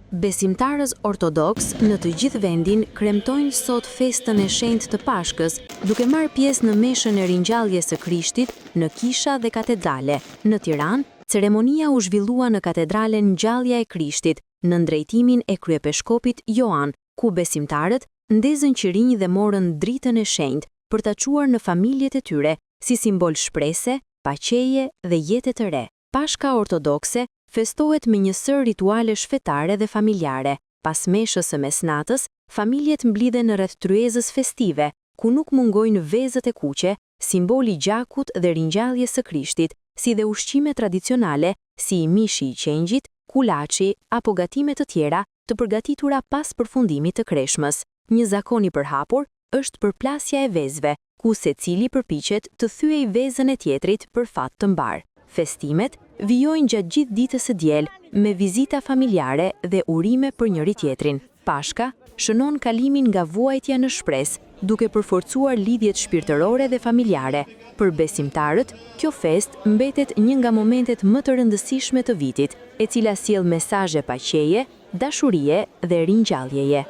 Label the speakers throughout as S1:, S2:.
S1: Besimtarës ortodoks në të gjithë vendin kremtojnë sot festën e shenjtë të Pashkës, duke marrë pjesë në meshën e ringjalljes së Krishtit në kisha dhe katedrale. Në Tiranë, ceremonia u zhvillua në katedralen Ngjallja e Krishtit, në drejtimin e kryepeshkopit Joan, ku besimtarët ndezën qirinj dhe morën dritën e shenjtë për ta çuar në familjet e tyre, si simbol shprese, paqeje dhe jete të re. Pashka ortodokse festohet me një sër rituale shfetare dhe familjare. Pas meshës së mesnatës, familjet mblidhen rreth tryezës festive, ku nuk mungojnë vezët e kuqe, simboli i gjakut dhe ringjalljes së Krishtit, si dhe ushqime tradicionale, si mishi i qengjit, kulaçi apo gatime të tjera të përgatitura pas përfundimit të kreshmës. Një zakon i përhapur është përplasja e vezëve, ku secili përpiqet të thyej vezën e tjetrit për fat të mbar. Festimet vijojnë gjatë gjithë ditës së diel me vizita familjare dhe urime për njëri tjetrin. Pashka shënon kalimin nga vuajtja në shpresë, duke përforcuar lidhjet shpirtërore dhe familjare. Për besimtarët, kjo festë mbetet një nga momentet më të rëndësishme të vitit, e cila sjell mesazhe paqeje, dashurie dhe ringjalljeje.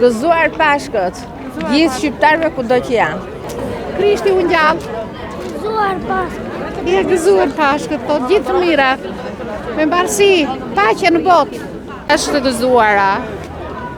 S2: Gëzuar Pashkët, gjithë shqiptarëve kudo që janë.
S3: Krishti u ngjall.
S4: Gëzuar Pashkët.
S3: Gëzuar Pashkët, po gjithë të mira. Me mbarësi, paqe në botë.
S2: Është të gëzuara.